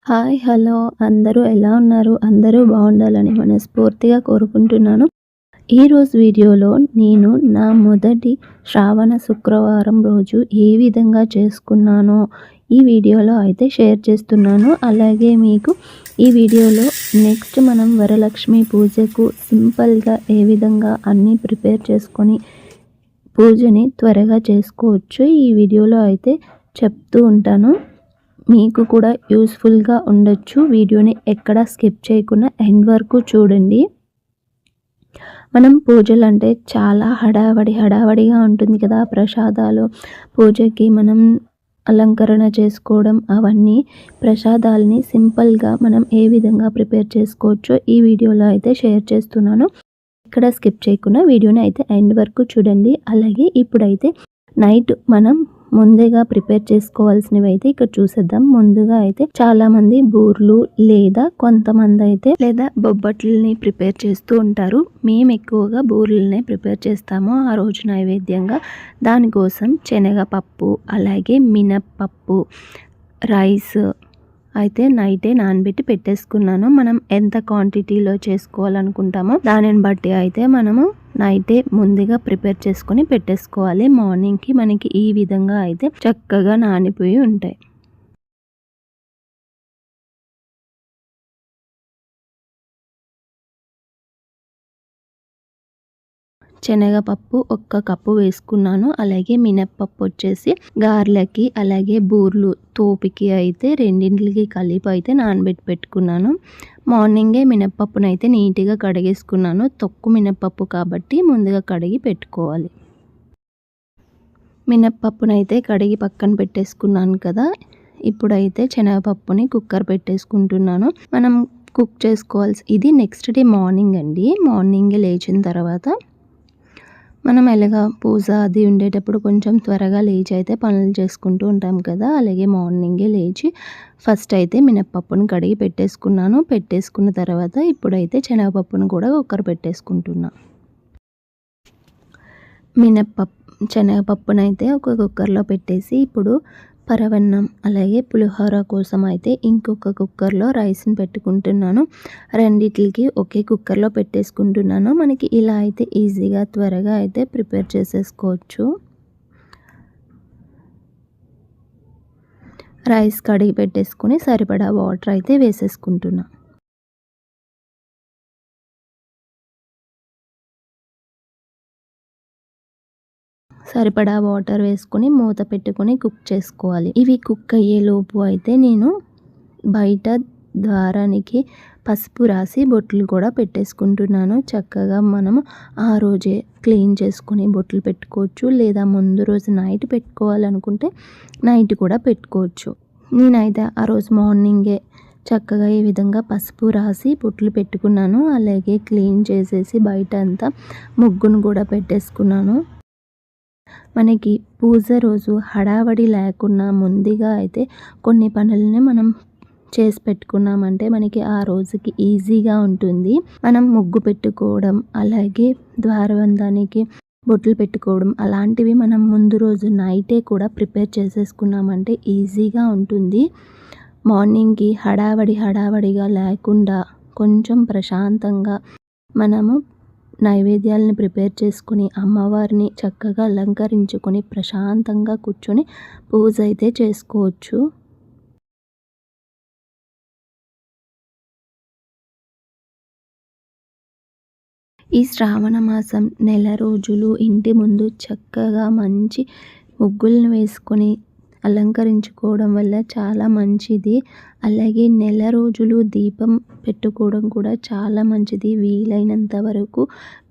Hi! Hello! అందరూ ఎలా ఉన్నారు? అందరూ బావుండాలని మనస్ఫూర్తిగా కోరుకుంటున్నాను. ఈరోజు వీడియోలో నేను నా మొదటి శ్రావణ శుక్రవారం రోజు ఏ విధంగా చేసుకున్నానో ఈ వీడియోలో అయితే షేర్ చేస్తున్నాను. అలాగే మీకు ఈ వీడియోలో నెక్స్ట్ మనం వరలక్ష్మి పూజకు సింపుల్‌గా ఏ విధంగా అన్నీ ప్రిపేర్ చేసుకొని పూజని త్వరగా చేసుకోవచ్చు ఈ వీడియోలో అయితే చెప్తూ ఉంటాను. మీకు కూడా యూస్ఫుల్‌గా ఉండొచ్చు. వీడియోని ఎక్కడ స్కిప్ చేయకుండా ఎండ్ వరకు చూడండి. మనం పూజలంటే చాలా హడావడిగా ఉంటుంది కదా! ప్రసాదాలు పూజకి మనం అలంకరణ చేసుకోవడం అవన్నీ ప్రసాదాలని సింపుల్‌గా మనం ఏ విధంగా ప్రిపేర్ చేసుకోవచ్చో ఈ వీడియోలో అయితే షేర్ చేస్తున్నాను. ఎక్కడ స్కిప్ చేయకుండా వీడియోని అయితే ఎండ్ వరకు చూడండి. అలాగే ఇప్పుడైతే నైట్ మనం ముందుగా ప్రిపేర్ చేసుకోవాల్సినవి అయితే ఇక్కడ చూసేద్దాం. ముందుగా అయితే చాలామంది బూర్లు కొంతమంది అయితే బొబ్బట్లని ప్రిపేర్ చేస్తూ ఉంటారు. మేము ఎక్కువగా బూర్లనే ప్రిపేర్ చేస్తాము ఆ రోజు నైవేద్యంగా. దానికోసం శనగపప్పు, అలాగే మినప్పప్పు, రైస్ అయితే నైటే నానబెట్టి పెట్టేసుకున్నాను. మనం ఎంత క్వాంటిటీలో చేసుకోవాలనుకుంటామో దానిని బట్టి అయితే మనము నైటే ముందుగా ప్రిపేర్ చేసుకొని పెట్టేసుకోవాలి. మార్నింగ్కి మనకి ఈ విధంగా అయితే చక్కగా నానిపోయి ఉంటాయి. శనగపప్పు 1 కప్పు వేసుకున్నాను. అలాగే మినప్పప్పు వచ్చేసి గారెలకి, అలాగే బూర్లు తోపికి అయితే రెండింటికి కలిపి అయితే నానబెట్టి పెట్టుకున్నాను. మార్నింగే మినప్పప్పునైతే నీట్గా కడిగేసుకున్నాను. తొక్కు మినప్పప్పు కాబట్టి ముందుగా కడిగి పెట్టుకోవాలి. మినప్పప్పునైతే కడిగి పక్కన పెట్టేసుకున్నాను కదా! ఇప్పుడైతే శనగపప్పుని కుక్కర్ పెట్టేసుకుంటున్నాను. మనం కుక్ చేసుకోవాల్సి ఇది నెక్స్ట్ డే మార్నింగ్ అండి. మార్నింగే లేచిన తర్వాత మనం ఎలాగా పూజ అది ఉండేటప్పుడు కొంచెం త్వరగా లేచి అయితే పనులు చేసుకుంటూ ఉంటాం కదా! అలాగే మార్నింగే లేచి ఫస్ట్ అయితే మినప్పప్పును కడిగి పెట్టేసుకున్నాను. పెట్టేసుకున్న తర్వాత ఇప్పుడైతే శనగపప్పును కూడా కుక్కర్ పెట్టేసుకుంటున్నా. శనగపప్పునైతే ఒక కుక్కర్లో పెట్టేసి ఇప్పుడు పరవన్నం అలాగే పులిహోర కోసం అయితే ఇంకొక కుక్కర్లో రైస్ని పెట్టుకుంటున్నాను. రెండిట్లకి ఒకే కుక్కర్లో పెట్టేసుకుంటున్నాను. మనకి ఇలా అయితే ఈజీగా త్వరగా అయితే ప్రిపేర్ చేసేసుకోవచ్చు. రైస్ కడిగి పెట్టేసుకొని సరిపడా వాటర్ అయితే వేసేసుకుంటున్నా. సరిపడా వాటర్ వేసుకొని మూత పెట్టుకొని కుక్ చేసుకోవాలి. ఇవి కుక్ అయ్యేలోపు అయితే నేను బయట ద్వారానికి పసుపు రాసి బొట్లు కూడా పెట్టేసుకుంటున్నాను. చక్కగా మనము ఆ రోజే క్లీన్ చేసుకొని బొట్లు పెట్టుకోవచ్చు. లేదా ముందు రోజు నైట్ పెట్టుకోవాలనుకుంటే నైట్ కూడా పెట్టుకోవచ్చు. నేనైతే ఆ రోజు మార్నింగే చక్కగా ఈ విధంగా పసుపు రాసి బొట్లు పెట్టుకున్నాను. అలాగే క్లీన్ చేసేసి బయట అంతా ముగ్గును కూడా పెట్టేసుకున్నాను. మనకి పూజ రోజు హడావడి లేకుండా ముందుగా అయితే కొన్ని పనులని మనం చేసి పెట్టుకున్నామంటే మనకి ఆ రోజుకి ఈజీగా ఉంటుంది. మనం ముగ్గు పెట్టుకోవడం, అలాగే ద్వారబంధానికి బొట్లు పెట్టుకోవడం అలాంటివి మనం ముందు రోజు నైటే కూడా ప్రిపేర్ చేసేసుకున్నామంటే ఈజీగా ఉంటుంది. మార్నింగ్కి హడావడిగా లేకుండా కొంచెం ప్రశాంతంగా మనము నైవేద్యాలను ప్రిపేర్ చేసుకుని అమ్మవారిని చక్కగా అలంకరించుకొని ప్రశాంతంగా కూర్చొని పూజ అయితే చేసుకోవచ్చు. ఈ శ్రావణ మాసం నెల రోజులు ఇంటి ముందు చక్కగా మంచి ముగ్గులను వేసుకొని అలంకరించుకోవడం వల్ల చాలా మంచిది. అలాగే నెల రోజులు దీపం పెట్టుకోవడం కూడా చాలా మంచిది. వీలైనంత వరకు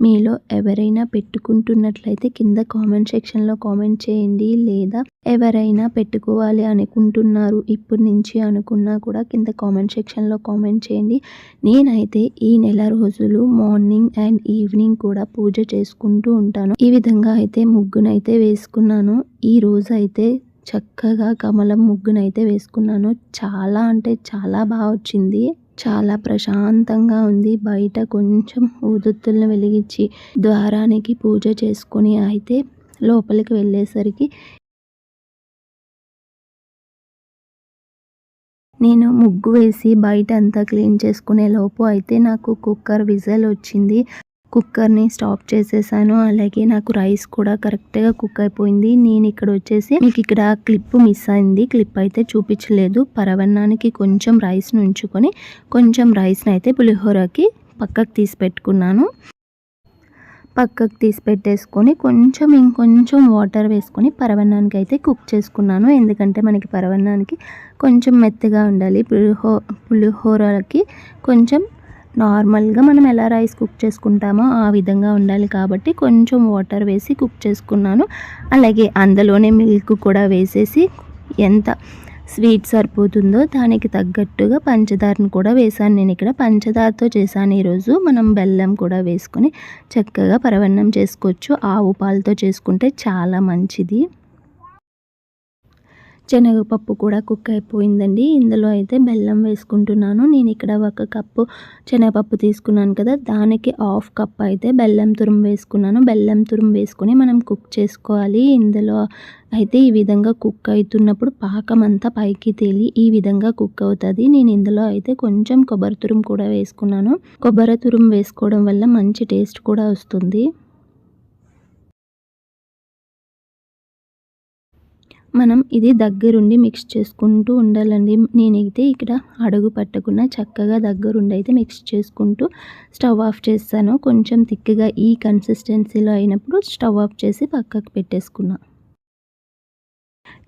మీలో ఎవరైనా పెట్టుకుంటున్నట్లయితే కింద కామెంట్ సెక్షన్లో కామెంట్ చేయండి. లేదా ఎవరైనా పెట్టుకోవాలి అనుకుంటున్నారు ఇప్పటి నుంచి అనుకున్నా కూడా కింద కామెంట్ సెక్షన్లో కామెంట్ చేయండి. నేనైతే ఈ నెల రోజులు మార్నింగ్ అండ్ ఈవినింగ్ కూడా పూజ చేసుకుంటూ ఉంటాను. ఈ విధంగా అయితే ముగ్గునైతే వేసుకున్నాను. ఈ రోజు అయితే చక్కగా కమలం ముగ్గునైతే వేసుకున్నాను. చాలా అంటే చాలా బాగా వచ్చింది. చాలా ప్రశాంతంగా ఉంది. బయట కొంచెం ఊదొత్తులను వెలిగించి ద్వారానికి పూజ చేసుకొని అయితే లోపలికి వెళ్ళేసరికి నేను ముగ్గు వేసి బయట అంతా క్లీన్ చేసుకునే లోపు అయితే నాకు కుక్కర్ విజిల్ వచ్చింది. కుక్కర్ని స్టాప్ చేసేసాను. అలాగే నాకు రైస్ కూడా కరెక్ట్గా కుక్ అయిపోయింది. నేను ఇక్కడ వచ్చేసి మీకు ఇక్కడ క్లిప్ మిస్ అయింది. క్లిప్ అయితే చూపించలేదు. పరవన్నానికి కొంచెం రైస్ని ఉంచుకొని కొంచెం రైస్ని అయితే పులిహోరకి పక్కకు తీసి పెట్టుకున్నాను. పక్కకు తీసి పెట్టేసుకొని ఇంకొంచెం వాటర్ వేసుకొని పరవన్నానికి అయితే కుక్ చేసుకున్నాను. ఎందుకంటే మనకి పరవన్నానికి కొంచెం మెత్తగా ఉండాలి. పులిహోరకి కొంచెం నార్మల్గా మనం ఎలా రైస్ కుక్ చేసుకుంటామో ఆ విధంగా ఉండాలి కాబట్టి కొంచెం వాటర్ వేసి కుక్ చేసుకున్నాను. అలాగే అందులోనే మిల్క్ కూడా వేసేసి ఎంత స్వీట్ సరిపోతుందో దానికి తగ్గట్టుగా పంచదారను కూడా వేసాను. నేను ఇక్కడ పంచదారతో చేశాను ఈరోజు. మనం బెల్లం కూడా వేసుకొని చక్కగా పరవన్నం చేసుకోవచ్చు. ఆవు పాలతో చేసుకుంటే చాలా మంచిది. శనగపప్పు కూడా కుక్ అయిపోయిందండి. ఇందులో అయితే బెల్లం వేసుకుంటున్నాను. నేను ఇక్కడ 1 కప్పు శనగపప్పు తీసుకున్నాను కదా, దానికి 1/2 కప్ అయితే బెల్లం తురుము వేసుకున్నాను. బెల్లం తురుము వేసుకొని మనం కుక్ చేసుకోవాలి. ఇందులో అయితే ఈ విధంగా కుక్ అవుతున్నప్పుడు పాకం అంతా పైకి తేలి ఈ విధంగా కుక్ అవుతుంది. నేను ఇందులో అయితే కొంచెం కొబ్బరి తురుము కూడా వేసుకున్నాను. కొబ్బరి తురుము వేసుకోవడం వల్ల మంచి టేస్ట్ కూడా వస్తుంది. మనం ఇది దగ్గరుండి మిక్స్ చేసుకుంటూ ఉండాలండి. నేనైతే ఇక్కడ అడుగు పట్టకుండా చక్కగా దగ్గరుండి అయితే మిక్స్ చేసుకుంటూ స్టవ్ ఆఫ్ చేస్తాను. కొంచెం థిక్గా ఈ కన్సిస్టెన్సీలో అయినప్పుడు స్టవ్ ఆఫ్ చేసి పక్కకు పెట్టేసుకున్నా.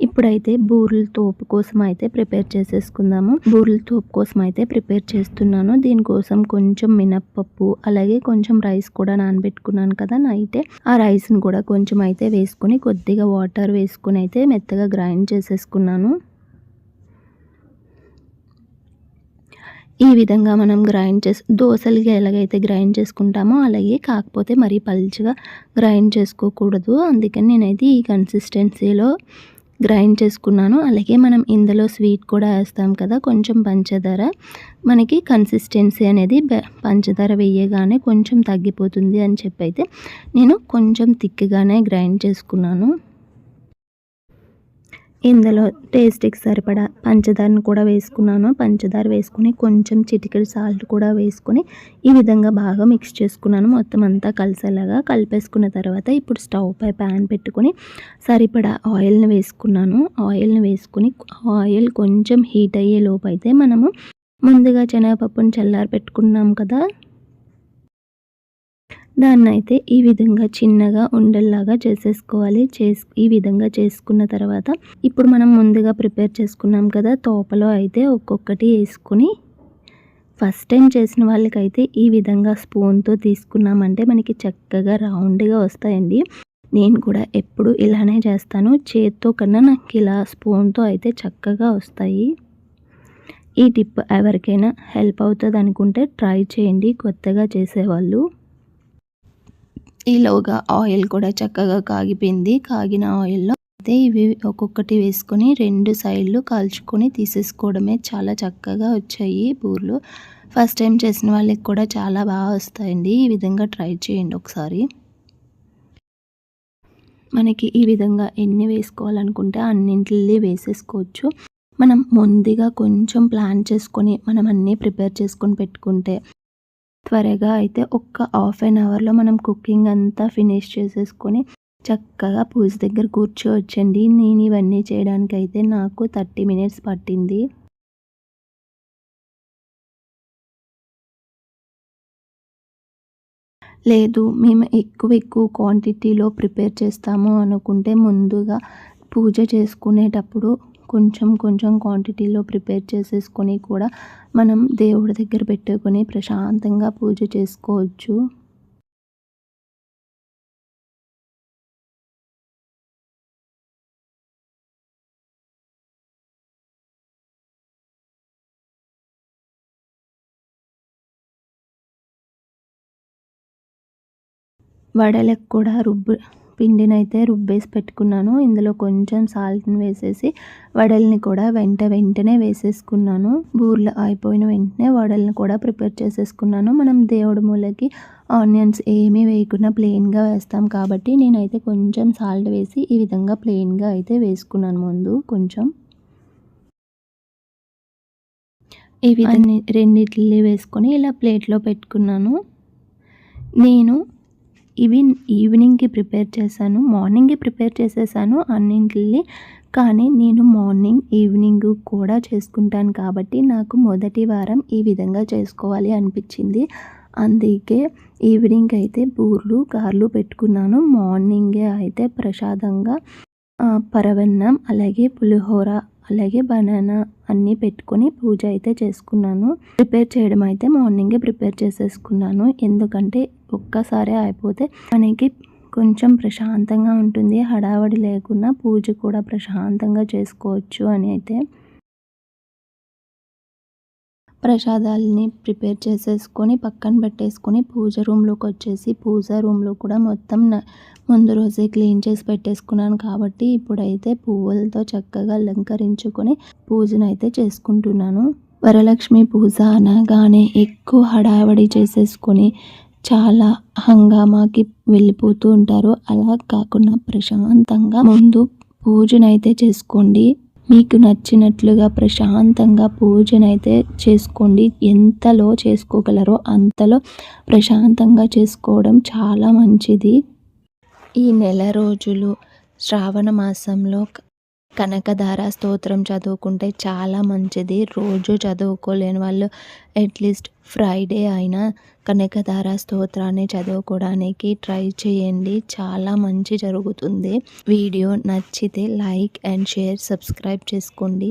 ఇప్పుడైతే బూరెల తోపు కోసం అయితే ప్రిపేర్ చేసేసుకుందాము. బూరెల తోపు కోసం అయితే ప్రిపేర్ చేస్తున్నాను. దీనికోసం కొంచెం మినప్పప్పు అలాగే కొంచెం రైస్ కూడా నానబెట్టుకున్నాను కదా నైటే, ఆ రైస్ని కూడా కొంచెం అయితే వేసుకొని కొద్దిగా వాటర్ వేసుకుని అయితే మెత్తగా గ్రైండ్ చేసేసుకున్నాను. ఈ విధంగా మనం గ్రైండ్ చేసి దోశలకి ఎలాగైతే గ్రైండ్ చేసుకుంటామో అలాగే, కాకపోతే మరీ పల్చగా గ్రైండ్ చేసుకోకూడదు. అందుకని నేనైతే ఈ కన్సిస్టెన్సీలో గ్రైండ్ చేసుకున్నాను. అలాగే మనం ఇందులో స్వీట్ కూడా వేస్తాం కదా, కొంచెం పంచదార, మనకి కన్సిస్టెన్సీ అనేది పంచదార వేయగానే కొంచెం తగ్గిపోతుంది అని చెప్పి అయితే నేను కొంచెం థిక్గానే గ్రైండ్ చేసుకున్నాను. ఇందులో టేస్ట్కి సరిపడా పంచదారను కూడా వేసుకున్నాను. పంచదార వేసుకుని కొంచెం చిటికెడు సాల్ట్ కూడా వేసుకొని ఈ విధంగా బాగా మిక్స్ చేసుకున్నాను. మొత్తం అంతా కలిసేలాగా కలిపేసుకున్న తర్వాత ఇప్పుడు స్టవ్ పై ప్యాన్ పెట్టుకొని సరిపడా ఆయిల్ని వేసుకున్నాను. ఆయిల్ని వేసుకుని ఆయిల్ కొంచెం హీట్ అయ్యే లోపు అయితే మనము ముందుగా శనగపప్పును చల్లారి పెట్టుకున్నాం కదా, దాన్నైతే ఈ విధంగా చిన్నగా ఉండల్లాగా చేసేసుకోవాలి. ఈ విధంగా చేసుకున్న తర్వాత ఇప్పుడు మనం ముందుగా ప్రిపేర్ చేసుకున్నాం కదా తోపలో అయితే ఒక్కొక్కటి వేసుకొని, ఫస్ట్ టైం చేసిన వాళ్ళకైతే ఈ విధంగా స్పూన్తో తీసుకున్నామంటే మనకి చక్కగా రౌండ్గా వస్తాయండి. నేను కూడా ఎప్పుడు ఇలానే చేస్తాను. చేత్తో కన్నా నాకు ఇలా స్పూన్తో అయితే చక్కగా వస్తాయి. ఈ టిప్ ఎవరికైనా హెల్ప్ అవుతుంది అనుకుంటే ట్రై చేయండి, కొత్తగా చేసేవాళ్ళు. ఈలోగా ఆయిల్ కూడా చక్కగా కాగిపోయింది. కాగిన ఆయిల్లో అయితే ఇవి ఒక్కొక్కటి వేసుకొని 2 సైడ్లు కాల్చుకొని తీసేసుకోవడమే. చాలా చక్కగా వచ్చాయి బూరెలు. ఫస్ట్ టైం చేసిన వాళ్ళకి కూడా చాలా బాగా వస్తాయండి. ఈ విధంగా ట్రై చేయండి ఒకసారి. మనకి ఈ విధంగా ఎన్ని వేసుకోవాలనుకుంటే అన్నింటినీ వేసేసుకోవచ్చు. మనం ముందుగా కొంచెం ప్లాన్ చేసుకొని మనం అన్నీ ప్రిపేర్ చేసుకొని పెట్టుకుంటే త్వరగా అయితే ఒక్క హాఫ్ అన్ అవర్లో మనం కుకింగ్ అంతా ఫినిష్ చేసేసుకొని చక్కగా పూజ దగ్గర కూర్చోవచ్చండి. నేను ఇవన్నీ చేయడానికైతే నాకు 30 మినిట్స్ పట్టింది. లేదు మేము ఎక్కువ క్వాంటిటీలో ప్రిపేర్ చేస్తాము అనుకుంటే ముందుగా పూజ చేసుకునేటప్పుడు కొంచెం క్వాంటిటీలో ప్రిపేర్ చేసేసుకొని కూడా మనం దేవుడి దగ్గర పెట్టుకొని ప్రశాంతంగా పూజ చేసుకోవచ్చు. వడలకు కూడా పిండినైతే రుబ్బేసి పెట్టుకున్నాను. ఇందులో కొంచెం సాల్ట్ని వేసేసి వడల్ని కూడా వెంటనే వేసేసుకున్నాను. బూరెలు అయిపోయిన వెంటనే వడల్ని కూడా ప్రిపేర్ చేసేసుకున్నాను. మనం దేవుడి మూలకి ఆనియన్స్ ఏమీ వేయకుండా ప్లెయిన్గా వేస్తాం కాబట్టి నేనైతే కొంచెం సాల్ట్ వేసి ఈ విధంగా ప్లెయిన్గా అయితే వేసుకున్నాను ముందు కొంచెం. ఈ విధంగా రెండిటిని వేసుకొని ఇలా ప్లేట్లో పెట్టుకున్నాను. నేను ఇవి ఈవినింగ్కి ప్రిపేర్ చేశాను, మార్నింగే ప్రిపేర్ చేసేసాను అన్నింటిని. కానీ నేను మార్నింగ్ ఈవినింగ్ కూడా చేసుకుంటాను కాబట్టి నాకు మొదటి వారం ఈ విధంగా చేసుకోవాలి అనిపించింది. అందుకే ఈవినింగ్ అయితే బూర్లు గారెలు పెట్టుకున్నాను. మార్నింగే అయితే ప్రసాదంగా పరవన్నం, అలాగే పులిహోర, అలాగే బనానా అన్నీ పెట్టుకొని పూజ అయితే చేసుకున్నాను. ప్రిపేర్ చేయడం అయితే మార్నింగే ప్రిపేర్ చేసేసుకున్నాను. ఎందుకంటే ఒక్కసారే అయిపోతే మనకి కొంచెం ప్రశాంతంగా ఉంటుంది, హడావడి లేకుండా పూజ కూడా ప్రశాంతంగా చేసుకోవచ్చు అని అయితే ప్రసాదాలని ప్రిపేర్ చేసేసుకొని పక్కన పెట్టేసుకొని పూజ రూమ్లోకి వచ్చేసి పూజ రూమ్లో కూడా మొత్తం ముందు రోజే క్లీన్ చేసి పెట్టేసుకున్నాను కాబట్టి ఇప్పుడైతే పువ్వులతో చక్కగా అలంకరించుకొని పూజనైతే చేసుకుంటున్నాను. వరలక్ష్మి పూజ అనగానే ఎక్కువ హడావడి చేసేసుకొని చాలా హంగామాకి వెళ్ళిపోతూ ఉంటారు. అలా కాకుండా ప్రశాంతంగా ముందు పూజనైతే చేసుకోండి. మీకు నచ్చినట్లుగా ప్రశాంతంగా పూజనైతే చేసుకోండి. ఎంతలో చేసుకోగలరో అంతలో ప్రశాంతంగా చేసుకోవడం చాలా మంచిది. ఈ నెల రోజులు శ్రావణ మాసంలో కనకధార స్తోత్రం చదువుకుంటే చాలా మంచిది. రోజు చదువుకోలేని వాళ్ళు అట్లీస్ట్ ఫ్రైడే అయినా కనకధార స్తోత్రాన్ని చదువుకోవడానికి ట్రై చేయండి. చాలా మంచి జరుగుతుంది. వీడియో నచ్చితే లైక్ అండ్ షేర్, సబ్స్క్రైబ్ చేసుకోండి.